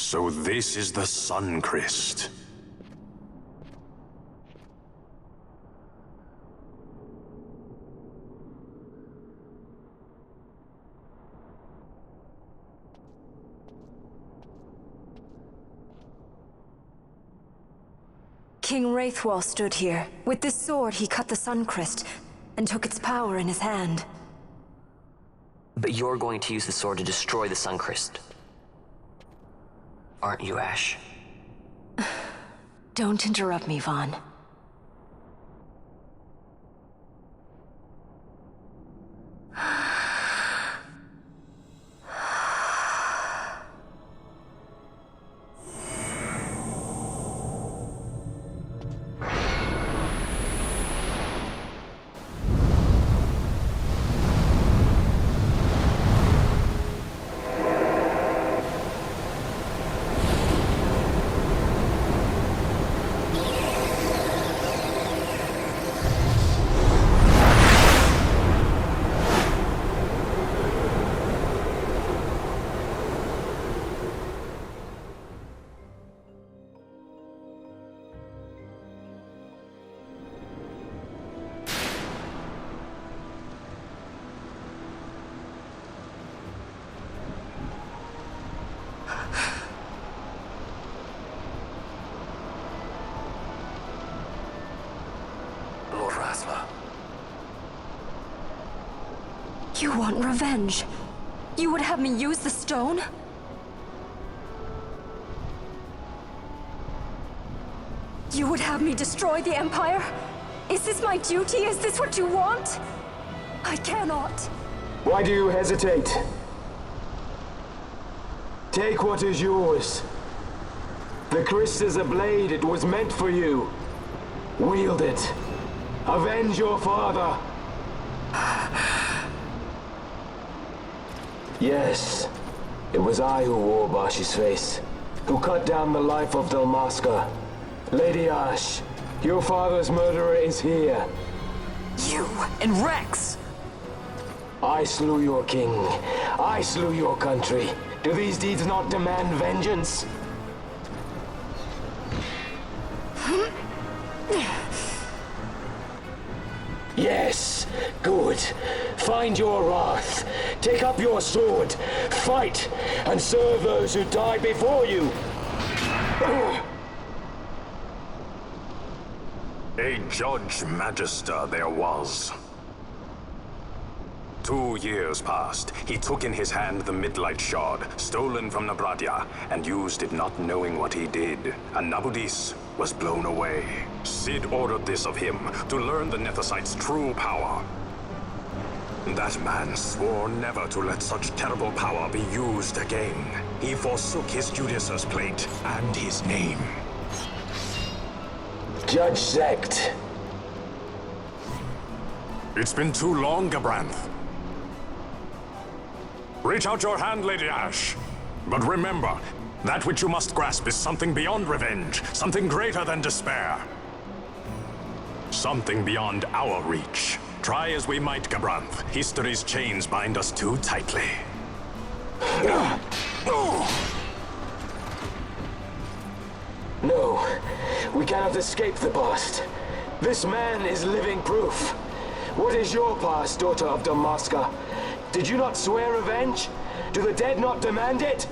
So this is the Sun Cryst. King Wraithwall stood here. With this sword, he cut the Sun Cryst and took its power in his hand. But you're going to use the sword to destroy the Sun Cryst. Aren't you, Ash? Don't interrupt me, Vaughn. You want revenge? You would have me use the stone? You would have me destroy the Empire? Is this my duty? Is this what you want? I cannot. Why do you hesitate? Take what is yours. The Cryst is a blade. It was meant for you. Wield it. Avenge your father. Yes, it was I who wore Bashi's face, who cut down the life of Dalmasca. Lady Ash, your father's murderer is here. You and Rex! I slew your king. I slew your country. Do these deeds not demand vengeance? Yes, good. Find your wrath. Take up your sword. Fight, and serve those who died before you. A Judge Magister there was. 2 years passed. He took in his hand the Midlight Shard, stolen from Nabradia, and used it not knowing what he did. And Nabudis was blown away. Sid ordered this of him, to learn the Nethicite's true power. That man swore never to let such terrible power be used again. He forsook his Judaeus' plate and his name. Judge Zect. It's been too long, Gabranth. Reach out your hand, Lady Ash. But remember, that which you must grasp is something beyond revenge, something greater than despair. Something beyond our reach. Try as we might, Gabranth, history's chains bind us too tightly. No, we cannot escape the past. This man is living proof. What is your past, daughter of Dalmasca? Did you not swear revenge? Do the dead not demand it?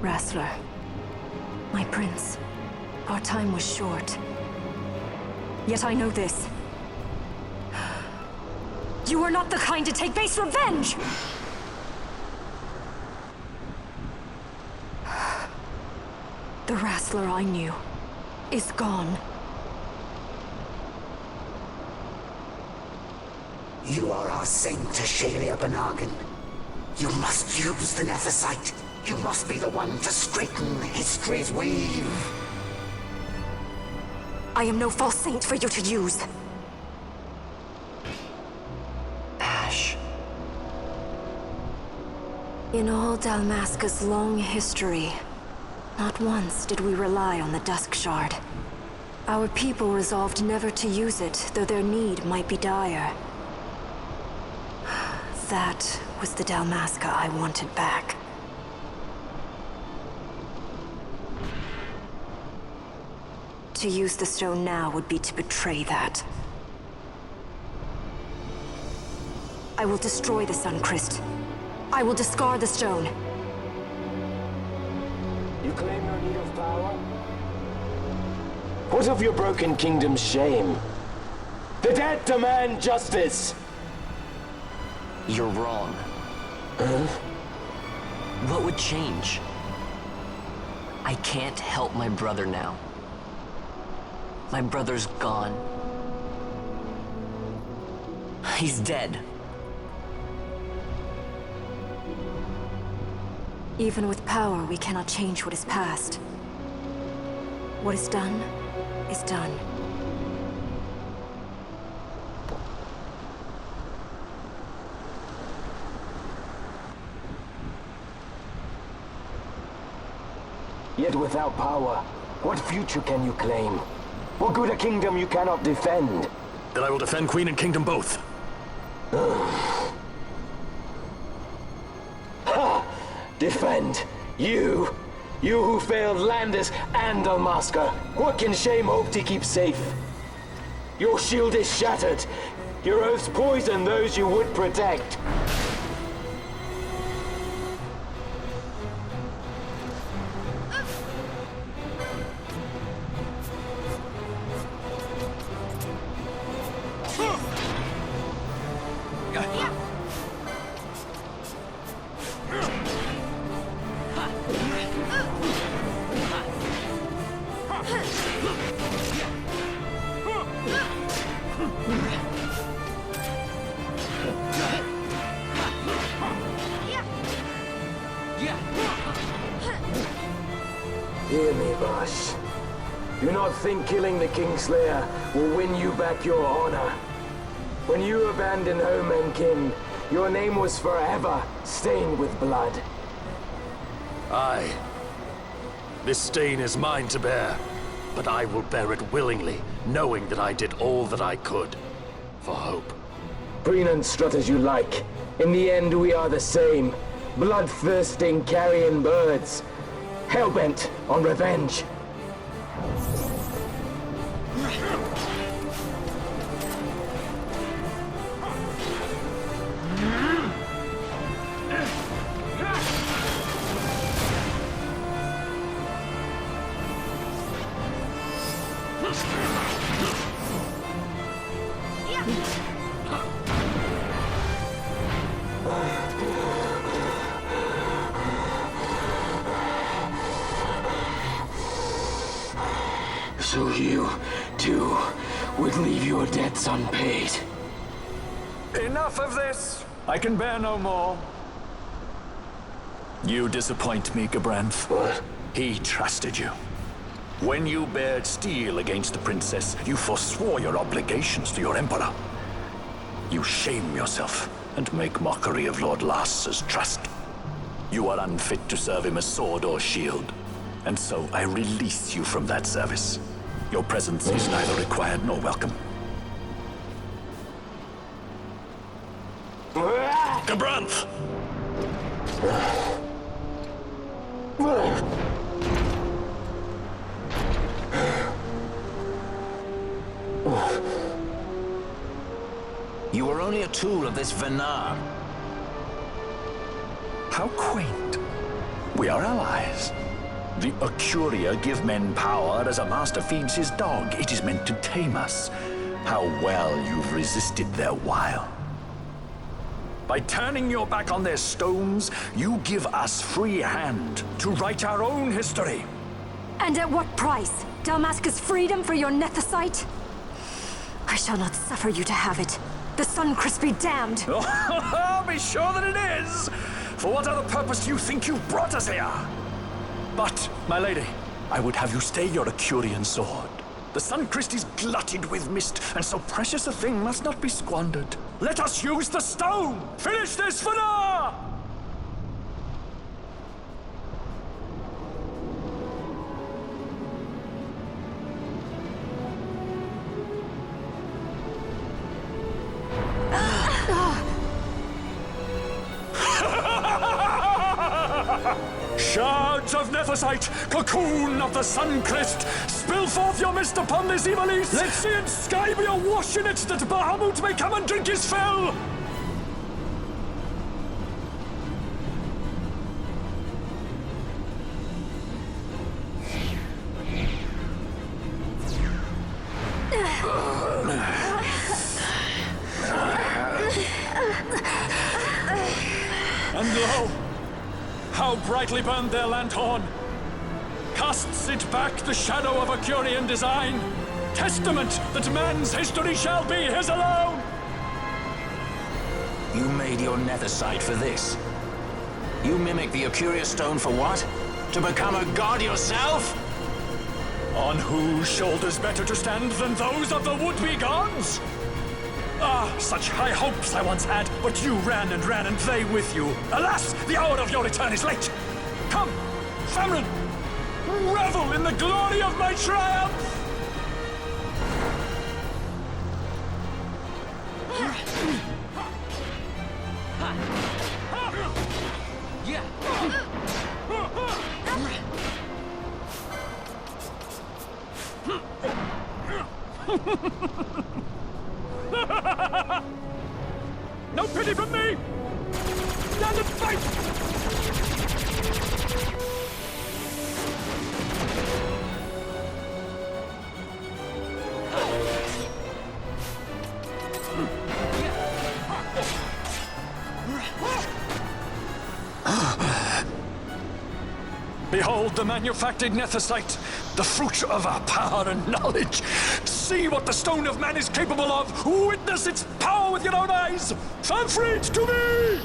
Wrestler. My prince. Our time was short. Yet I know this. You are not the kind to take base revenge! The Wrestler I knew is gone. You are our saint, Tashalia Benagan. You must use the Nephesite. You must be the one to straighten history's weave. I am no false saint for you to use. Ash. In all Dalmasca's long history, not once did we rely on the Dusk Shard. Our people resolved never to use it, though their need might be dire. That was the Dalmasca I wanted back. To use the stone now would be to betray that. I will destroy the Sun Cryst. I will discard the stone. You claim no need of power? What of your broken kingdom's shame? The dead demand justice! You're wrong. Huh? What would change? I can't help my brother now. My brother's gone. He's dead. Even with power, we cannot change what is past. What is done, is done. Yet without power, what future can you claim? What good a kingdom you cannot defend? Then I will defend Queen and Kingdom both. Ha! Defend? You? You who failed Landis and Dalmasca. What can shame hope to keep safe? Your shield is shattered. Your oaths poison those you would protect. Hear me, Bosh. Do not think killing the Kingslayer will win you back your honor. When you abandoned home and kin, your name was forever stained with blood. Aye. This stain is mine to bear, but I will bear it willingly, knowing that I did all that I could for hope. Preen and strut as you like. In the end, we are the same. Bloodthirsting carrion birds. Hellbent on revenge. So you, too, would leave your debts unpaid. Enough of this! I can bear no more. You disappoint me, Gabranth. What? He trusted you. When you bared steel against the princess, you forswore your obligations to your emperor. You shame yourself and make mockery of Lord Lars's trust. You are unfit to serve him as sword or shield, and so I release you from that service. Your presence is neither required nor welcome. Gabranth! You were only a tool of this Venar. How quaint. We are allies. The Ocuria give men power as a master feeds his dog. It is meant to tame us. How well you've resisted their wile. By turning your back on their stones, you give us free hand to write our own history. And at what price? Dalmasca's freedom for your nethicite? I shall not suffer you to have it. The Sun Cryst be damned! Oh, be sure that it is! For what other purpose do you think you brought us here? But, my lady, I would have you stay your Acurian sword. The Sun Cryst is glutted with mist, and so precious a thing must not be squandered. Let us use the stone! Finish this for now! Shards of nethicite, cocoon of the Sun Cryst, spill forth your mist upon this evil east. Let sea and sky be awash in it, that Bahamut may come and drink his fill. And lo, how brightly burned their lanthorn! Casts it back the shadow of Acurian design, testament that man's history shall be his alone! You made your nethicite for this. You mimic the Acuria stone for what? To become a god yourself? On whose shoulders better to stand than those of the would-be gods? Ah, such high hopes I once had, but you ran, and they with you. Alas, the hour of your return is late. Come, Famrin, revel in the glory of my triumph! No pity from me! Stand and fight! Behold the manufactured nethicite, the fruit of our power and knowledge. See what the stone of man is capable of. Witness its power with your own eyes. Fanfreed to me!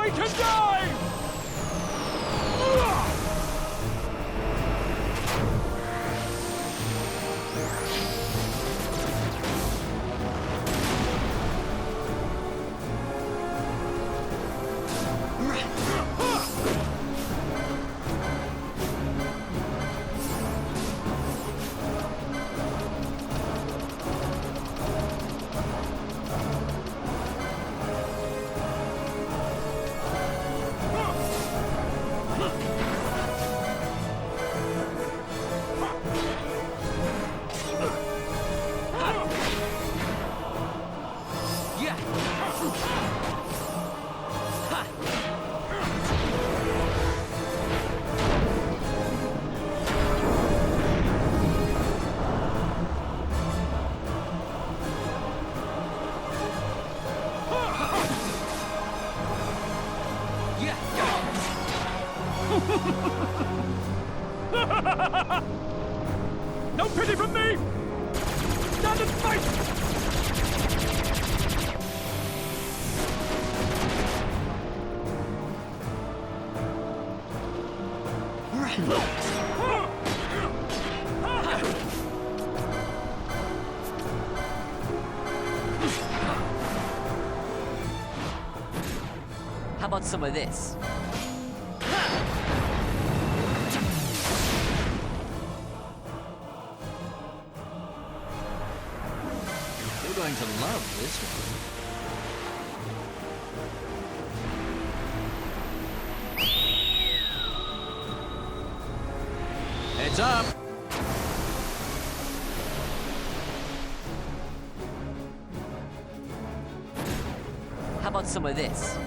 I can die! No pity from me! Stand and fight! How about some of this? You're going to love this one. Heads up! How about some of this?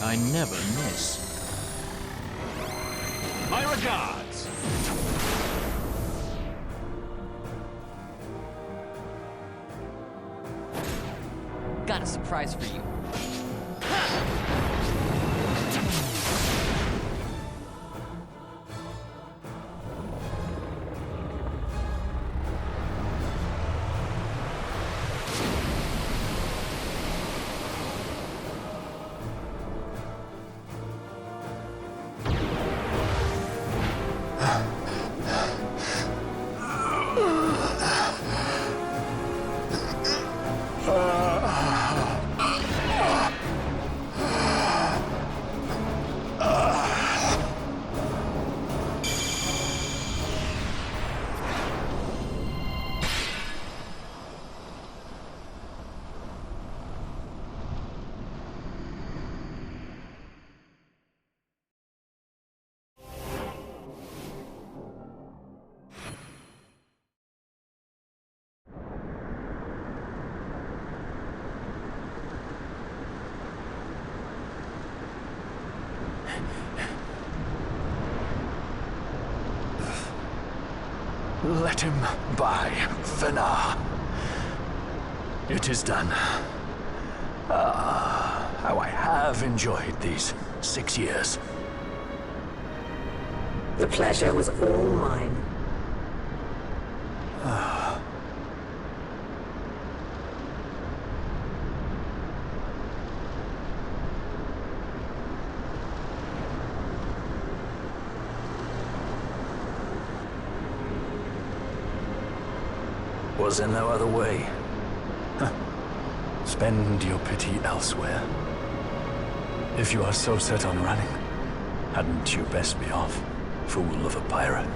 I never miss. My regards! Got a surprise for you. Let him by, Fenar. It is done. Ah, how I have enjoyed these 6 years. The pleasure was all mine. Was there no other way? Huh. Spend your pity elsewhere. If you are so set on running, hadn't you best be off, fool of a pirate?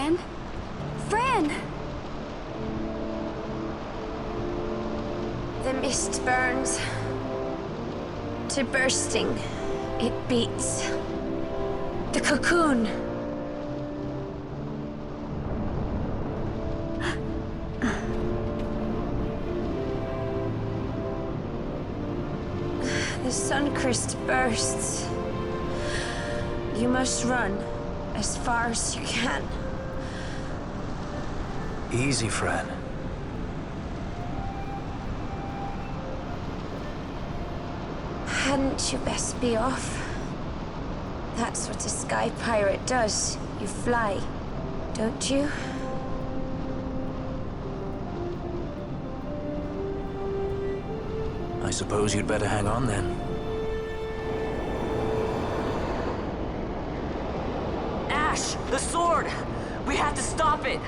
Fran? Fran! The mist burns to bursting. It beats. The cocoon. The sun Cryst bursts. You must run as far as you can. Easy, Fran. Hadn't you best be off? That's what a sky pirate does. You fly, don't you? I suppose you'd better hang on then. Ash! The sword! We have to stop it!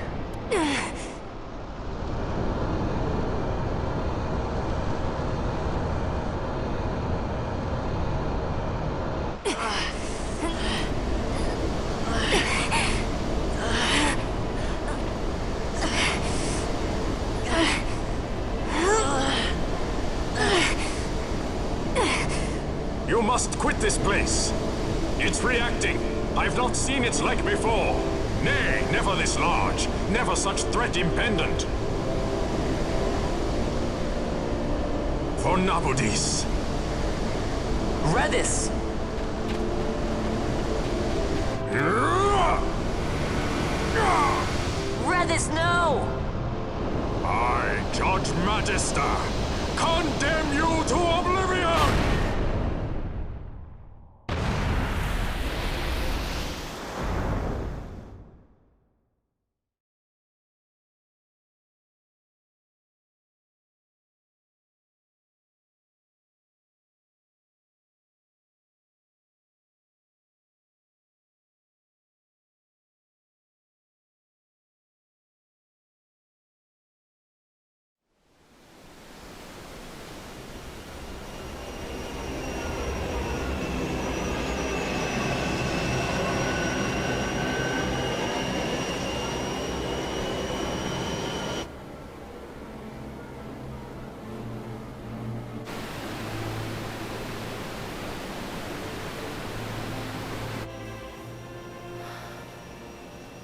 You must quit this place. It's reacting. I've not seen its like before. Nay, never this large. Never such threat impendent. For Nabudis. Redis! Redis, no! I, Judge Magister, condemn you to oblivion!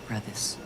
Redis.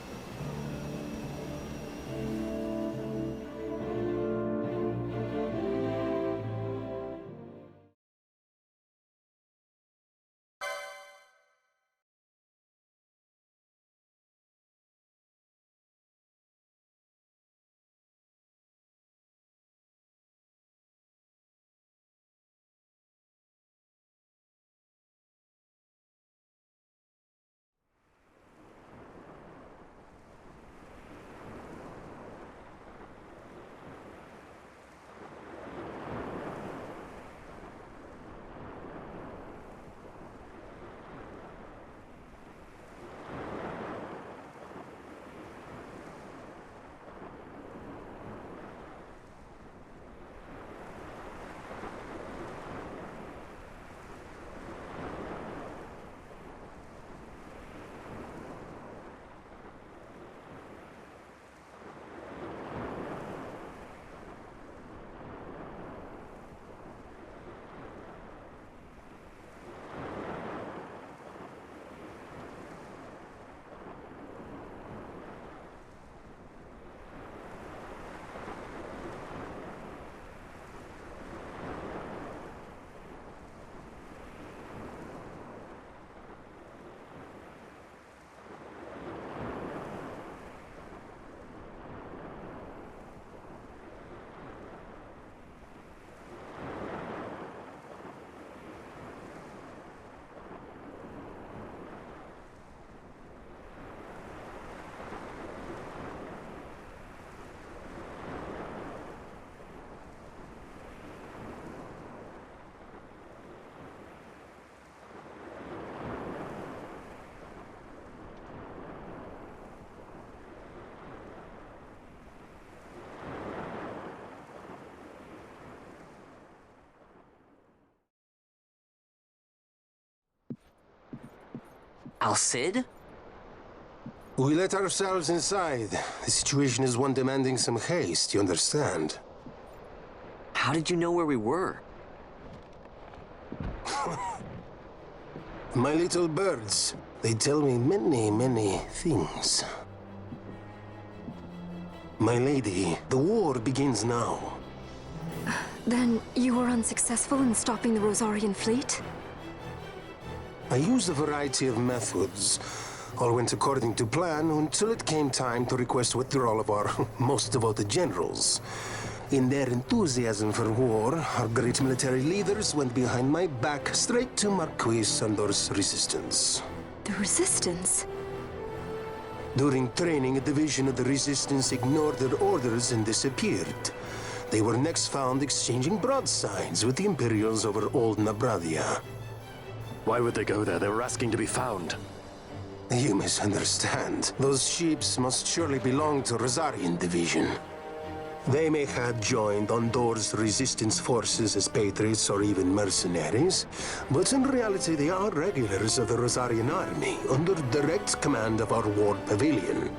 Al Cid? We let ourselves inside. The situation is one demanding some haste, you understand? How did you know where we were? My little birds, they tell me many, many things. My lady, the war begins now. Then you were unsuccessful in stopping the Rosarian fleet? I used a variety of methods. All went according to plan until it came time to request withdrawal of our most devoted generals. In their enthusiasm for war, our great military leaders went behind my back straight to Marquis Sandor's resistance. The Resistance? During training, a division of the Resistance ignored their orders and disappeared. They were next found exchanging broadsides with the Imperials over Old Nabradia. Why would they go there? They were asking to be found. You misunderstand. Those ships must surely belong to Rosarian division. They may have joined Ondor's resistance forces as patriots or even mercenaries, but in reality they are regulars of the Rosarian army, under direct command of our war pavilion.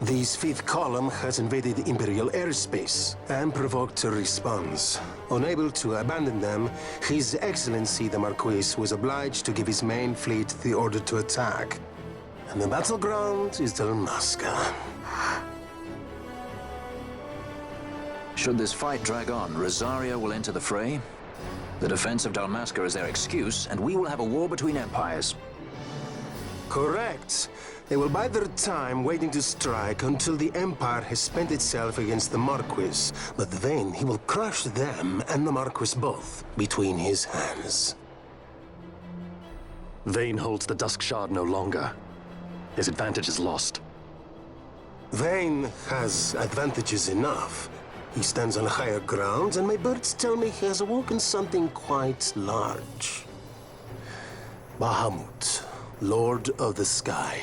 This fifth column has invaded Imperial airspace and provoked a response. Unable to abandon them, His Excellency the Marquis was obliged to give his main fleet the order to attack. And the battleground is Dalmasca. Should this fight drag on, Rosaria will enter the fray. The defense of Dalmasca is their excuse, and we will have a war between empires. Correct. They will bide their time waiting to strike until the Empire has spent itself against the Marquis. But then he will crush them and the Marquis both between his hands. Vayne holds the Dusk Shard no longer. His advantage is lost. Vayne has advantages enough. He stands on higher ground, and my birds tell me he has awoken something quite large. Bahamut, Lord of the Sky.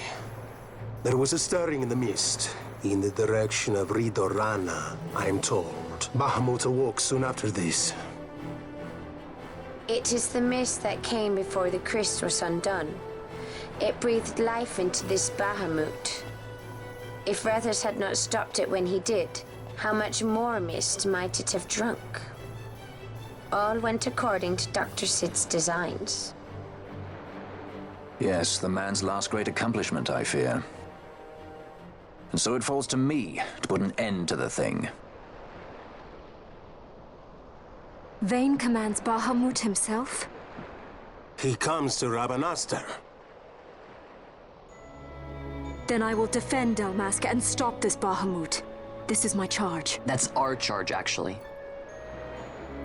There was a stirring in the mist, in the direction of Ridorana, I am told. Bahamut awoke soon after this. It is the mist that came before the Cryst was undone. It breathed life into this Bahamut. If Rethers had not stopped it when he did, how much more mist might it have drunk? All went according to Dr. Sid's designs. Yes, the man's last great accomplishment, I fear. And so it falls to me to put an end to the thing. Vayne commands Bahamut himself? He comes to Rabanastar. Then I will defend Dalmasca and stop this Bahamut. This is my charge. That's our charge, actually.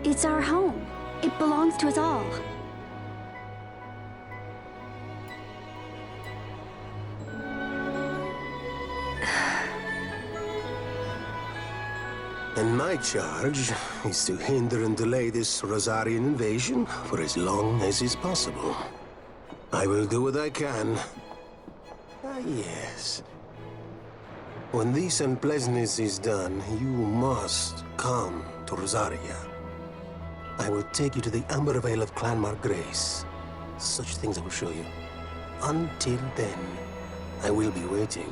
It's our home. It belongs to us all. And my charge is to hinder and delay this Rosarian invasion for as long as is possible. I will do what I can. Ah, yes. When this unpleasantness is done, you must come to Rosaria. I will take you to the Amber Vale of Clan Margrace. Such things I will show you. Until then, I will be waiting.